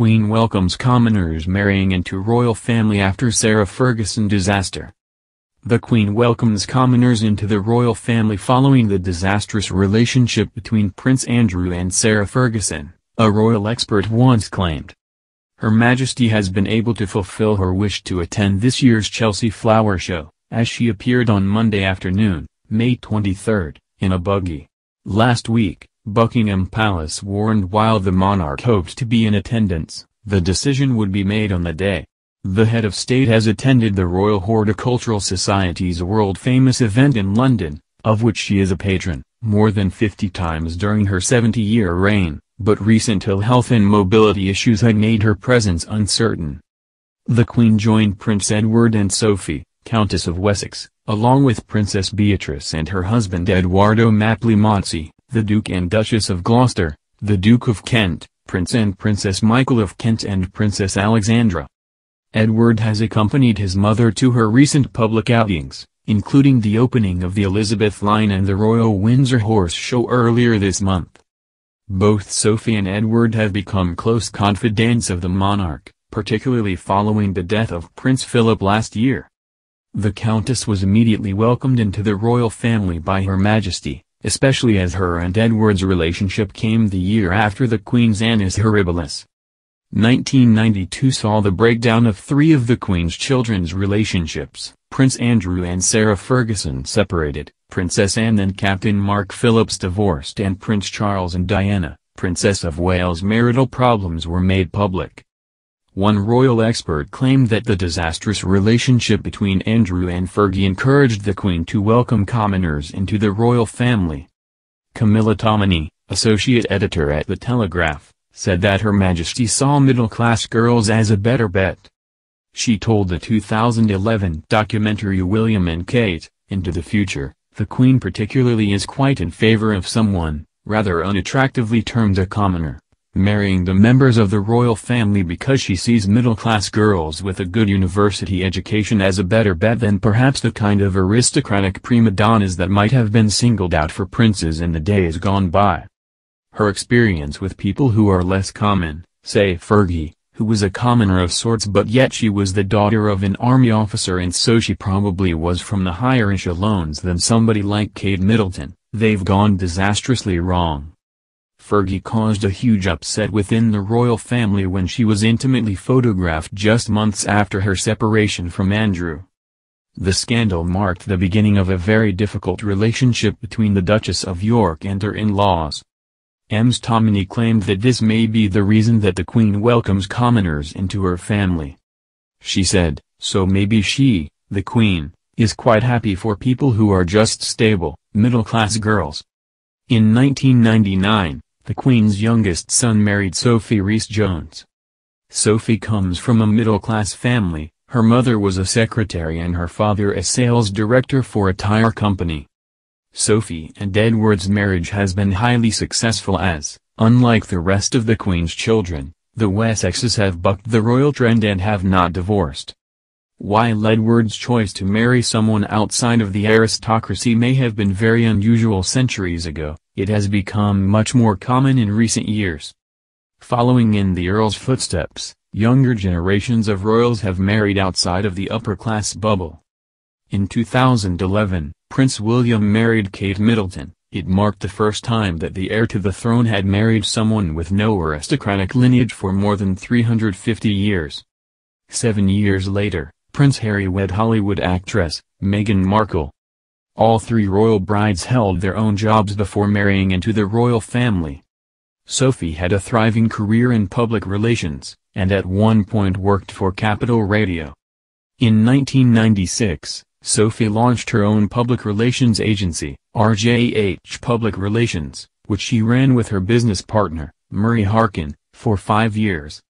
Queen welcomes commoners marrying into royal family after Sarah Ferguson disaster. The Queen welcomes commoners into the royal family following the disastrous relationship between Prince Andrew and Sarah Ferguson, a royal expert once claimed. Her Majesty has been able to fulfill her wish to attend this year's Chelsea Flower Show, as she appeared on Monday afternoon, May 23, in a buggy. Last week, Buckingham Palace warned while the monarch hoped to be in attendance, the decision would be made on the day. The head of state has attended the Royal Horticultural Society's world-famous event in London, of which she is a patron, more than 50 times during her 70-year reign, but recent ill health and mobility issues had made her presence uncertain. The Queen joined Prince Edward and Sophie, Countess of Wessex, along with Princess Beatrice and her husband Edoardo Mappli-Mozzi, the Duke and Duchess of Gloucester, the Duke of Kent, Prince and Princess Michael of Kent and Princess Alexandra. Edward has accompanied his mother to her recent public outings, including the opening of the Elizabeth Line and the Royal Windsor Horse Show earlier this month. Both Sophie and Edward have become close confidants of the monarch, particularly following the death of Prince Philip last year. The Countess was immediately welcomed into the royal family by Her Majesty, especially as her and Edward's relationship came the year after the Queen's Annus Horribilis. 1992 saw the breakdown of three of the Queen's children's relationships. Prince Andrew and Sarah Ferguson separated, Princess Anne and Captain Mark Phillips divorced, and Prince Charles and Diana, Princess of Wales' marital problems were made public. One royal expert claimed that the disastrous relationship between Andrew and Fergie encouraged the Queen to welcome commoners into the royal family. Camilla Tominey, associate editor at The Telegraph, said that Her Majesty saw middle-class girls as a better bet. She told the 2011 documentary William and Kate, Into the Future, the Queen particularly is quite in favor of someone, rather unattractively termed a commoner, marrying the members of the royal family because she sees middle-class girls with a good university education as a better bet than perhaps the kind of aristocratic prima donnas that might have been singled out for princes in the days gone by. Her experience with people who are less common, say Fergie, who was a commoner of sorts but yet she was the daughter of an army officer and so she probably was from the higher echelons than somebody like Kate Middleton, they've gone disastrously wrong. Fergie caused a huge upset within the royal family when she was intimately photographed just months after her separation from Andrew. The scandal marked the beginning of a very difficult relationship between the Duchess of York and her in-laws. Ms. Tominey claimed that this may be the reason that the Queen welcomes commoners into her family. She said, "So maybe she, the Queen, is quite happy for people who are just stable, middle-class girls." In 1999, the Queen's youngest son married Sophie Rhys-Jones. Sophie comes from a middle-class family, her mother was a secretary and her father a sales director for a tire company. Sophie and Edward's marriage has been highly successful as, unlike the rest of the Queen's children, the Wessexes have bucked the royal trend and have not divorced. While Edward's choice to marry someone outside of the aristocracy may have been very unusual centuries ago, it has become much more common in recent years. Following in the Earl's footsteps, younger generations of royals have married outside of the upper-class bubble. In 2011, Prince William married Kate Middleton. It marked the first time that the heir to the throne had married someone with no aristocratic lineage for more than 350 years. 7 years later, Prince Harry wed Hollywood actress, Meghan Markle. All three royal brides held their own jobs before marrying into the royal family. Sophie had a thriving career in public relations, and at one point worked for Capital Radio. In 1996, Sophie launched her own public relations agency, RJH Public Relations, which she ran with her business partner, Murray Harkin, for 5 years.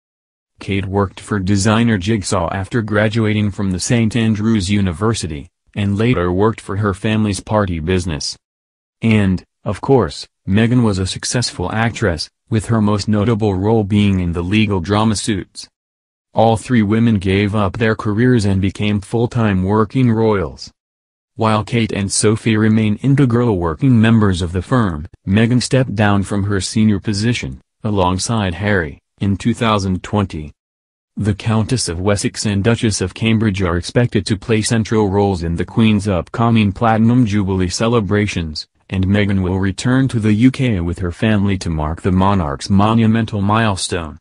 Kate worked for designer Jigsaw after graduating from the St. Andrews University, and later worked for her family's party business. And, of course, Meghan was a successful actress, with her most notable role being in the legal drama Suits. All three women gave up their careers and became full-time working royals. While Kate and Sophie remain integral working members of the firm, Meghan stepped down from her senior position, alongside Harry, in 2020. The Countess of Wessex and Duchess of Cambridge are expected to play central roles in the Queen's upcoming Platinum Jubilee celebrations, and Meghan will return to the UK with her family to mark the monarch's monumental milestone.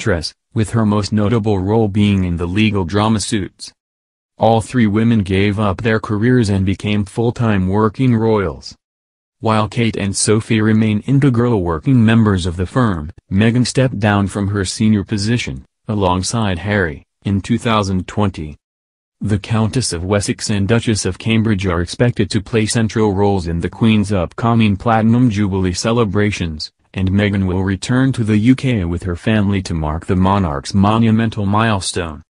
Actress, with her most notable role being in the legal drama Suits. All three women gave up their careers and became full-time working royals. While Kate and Sophie remain integral working members of the firm, Meghan stepped down from her senior position, alongside Harry, in 2020. The Countess of Wessex and Duchess of Cambridge are expected to play central roles in the Queen's upcoming Platinum Jubilee celebrations, and Meghan will return to the UK with her family to mark the monarch's monumental milestone.